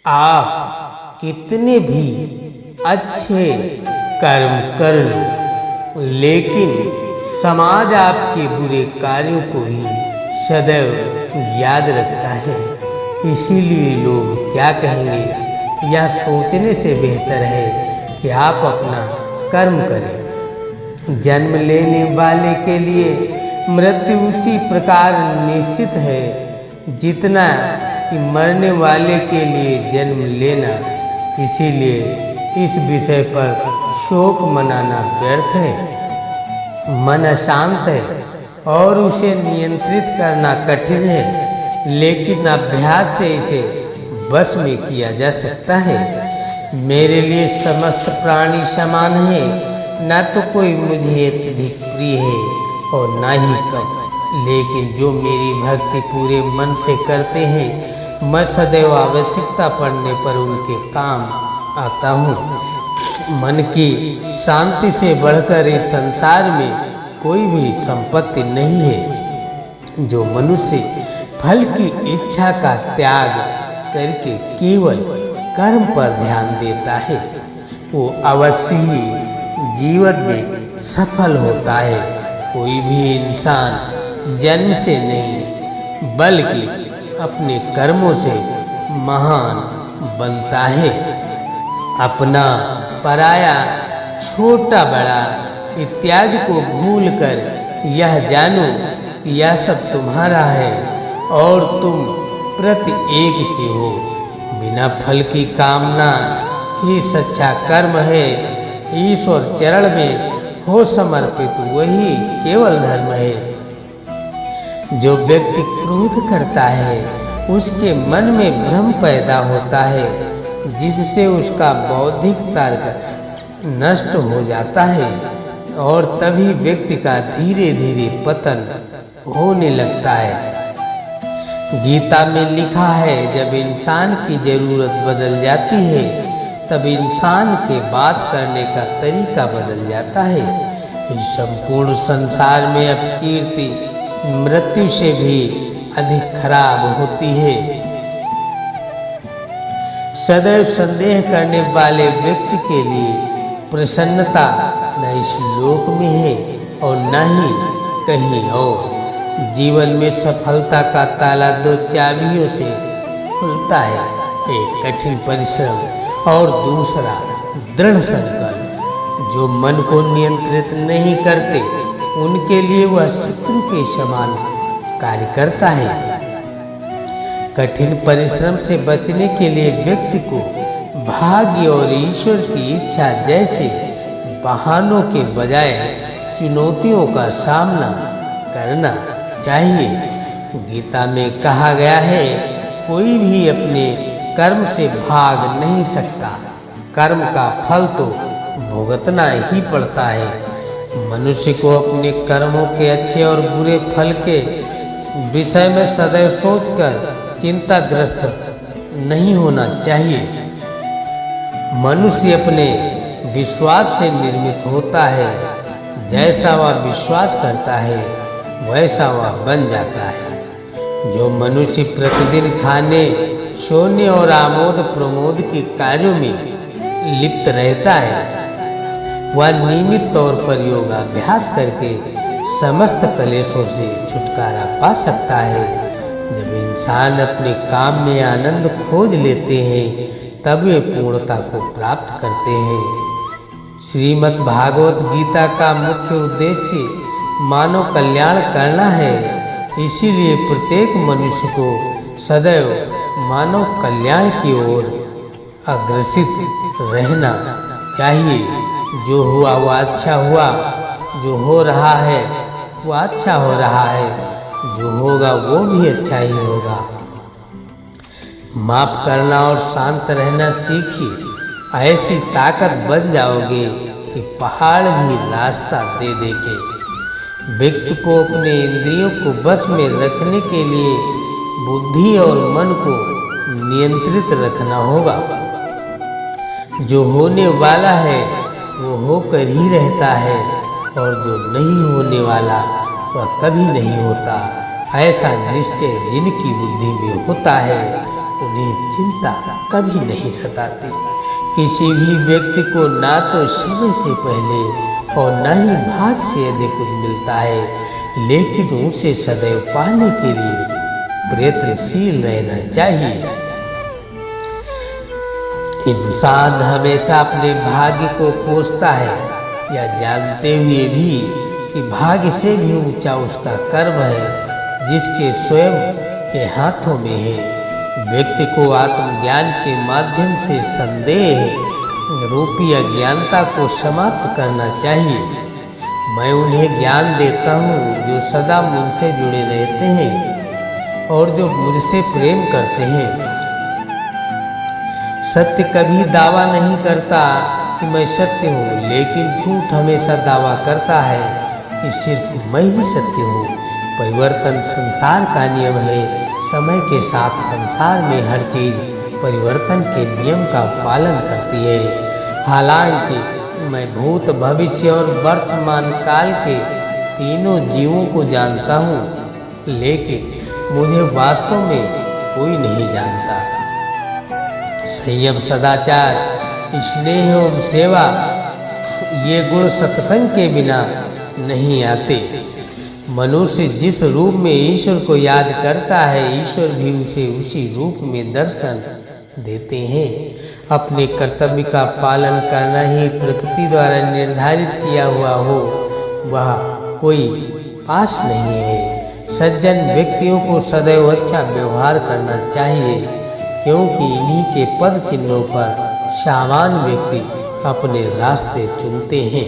आप कितने भी अच्छे कर्म कर लो, लेकिन समाज आपके बुरे कार्यों को ही सदैव याद रखता है। इसीलिए लोग क्या कहेंगे यह सोचने से बेहतर है कि आप अपना कर्म करें। जन्म लेने वाले के लिए मृत्यु उसी प्रकार निश्चित है जितना कि मरने वाले के लिए जन्म लेना। इसीलिए इस विषय पर शोक मनाना व्यर्थ है। मन अशांत है और उसे नियंत्रित करना कठिन है, लेकिन अभ्यास से इसे बस में किया जा सकता है। मेरे लिए समस्त प्राणी समान है, न तो कोई मुझे अत्यधिक प्रिय है और न ही कम, लेकिन जो मेरी भक्ति पूरे मन से करते हैं मैं सदैव आवश्यकता पड़ने पर उनके काम आता हूँ। मन की शांति से बढ़कर इस संसार में कोई भी संपत्ति नहीं है। जो मनुष्य फल की इच्छा का त्याग करके केवल कर्म पर ध्यान देता है वो अवश्य ही जीवन में सफल होता है। कोई भी इंसान जन्म से नहीं बल्कि अपने कर्मों से महान बनता है। अपना पराया छोटा बड़ा इत्यादि को भूलकर यह जानो कि यह सब तुम्हारा है और तुम प्रत्येक के हो। बिना फल की कामना ही सच्चा कर्म है। ईश्वर चरण में हो समर्पित वही केवल धर्म है। जो व्यक्ति क्रोध करता है उसके मन में भ्रम पैदा होता है, जिससे उसका बौद्धिक तर्क नष्ट हो जाता है और तभी व्यक्ति का धीरे धीरे पतन होने लगता है। गीता में लिखा है जब इंसान की जरूरत बदल जाती है तब इंसान के बात करने का तरीका बदल जाता है। इस संपूर्ण संसार में अपकीर्ति मृत्यु से भी अधिक खराब होती है। सदैव संदेह करने वाले व्यक्ति के लिए प्रसन्नता न इस लोक में है और न ही कहीं और। जीवन में सफलता का ताला दो चाबियों से खुलता है, एक कठिन परिश्रम और दूसरा दृढ़ संकल्प। जो मन को नियंत्रित नहीं करते उनके लिए वह शत्रु के समान कार्य करता है। कठिन परिश्रम से बचने के लिए व्यक्ति को भाग्य और ईश्वर की इच्छा जैसे बहानों के बजाय चुनौतियों का सामना करना चाहिए। गीता में कहा गया है कोई भी अपने कर्म से भाग नहीं सकता, कर्म का फल तो भुगतना ही पड़ता है। मनुष्य को अपने कर्मों के अच्छे और बुरे फल के विषय में सदैव सोचकर चिंताग्रस्त नहीं होना चाहिए। मनुष्य अपने विश्वास से निर्मित होता है, जैसा वह विश्वास करता है वैसा वह बन जाता है। जो मनुष्य प्रतिदिन खाने सोने और आमोद प्रमोद के कार्यों में लिप्त रहता है वह नियमित तौर पर योगाभ्यास करके समस्त कलेशों से छुटकारा पा सकता है। जब इंसान अपने काम में आनंद खोज लेते हैं तब वे पूर्णता को प्राप्त करते हैं। श्रीमद् भागवत गीता का मुख्य उद्देश्य मानव कल्याण करना है। इसीलिए प्रत्येक मनुष्य को सदैव मानव कल्याण की ओर अग्रसित रहना चाहिए। जो हुआ वो अच्छा हुआ, जो हो रहा है वो अच्छा हो रहा है, जो होगा वो भी अच्छा ही होगा। माफ करना और शांत रहना सीखिए। ऐसी ताकत बन जाओगे कि पहाड़ भी रास्ता दे देंगे। व्यक्ति को अपने इंद्रियों को बस में रखने के लिए बुद्धि और मन को नियंत्रित रखना होगा। जो होने वाला है वो होकर ही रहता है और जो नहीं होने वाला वह कभी नहीं होता। ऐसा निश्चय जिनकी बुद्धि में होता है उन्हें चिंता कभी नहीं सताती। किसी भी व्यक्ति को ना तो समय से पहले और न ही भाग्य से अधिक कुछ मिलता है, लेकिन उसे सदैव पाने के लिए प्रयत्नशील रहना चाहिए। इंसान हमेशा अपने भाग्य को कोसता है, या जानते हुए भी कि भाग्य से भी ऊंचा उसका कर्म है, जिसके स्वयं के हाथों में है। व्यक्ति को आत्मज्ञान के माध्यम से संदेह रूपी अज्ञानता को समाप्त करना चाहिए। मैं उन्हें ज्ञान देता हूँ जो सदा मुझसे जुड़े रहते हैं और जो मुझसे प्रेम करते हैं। सत्य कभी दावा नहीं करता कि मैं सत्य हूँ, लेकिन झूठ हमेशा दावा करता है कि सिर्फ मैं ही सत्य हूँ। परिवर्तन संसार का नियम है। समय के साथ संसार में हर चीज़ परिवर्तन के नियम का पालन करती है। हालांकि मैं भूत, भविष्य और वर्तमान काल के तीनों जीवों को जानता हूँ, लेकिन मुझे वास्तव में कोई नहीं जानता। संयम, सदाचार, स्नेह एवं सेवा, ये गुण सत्संग के बिना नहीं आते। मनुष्य जिस रूप में ईश्वर को याद करता है, ईश्वर भी उसे उसी रूप में दर्शन देते हैं। अपने कर्तव्य का पालन करना ही प्रकृति द्वारा निर्धारित किया हुआ हो, वह कोई पास नहीं है। सज्जन व्यक्तियों को सदैव अच्छा व्यवहार करना चाहिए, क्योंकि इन्हीं के पद चिन्हों पर सामान्य व्यक्ति अपने रास्ते चुनते हैं।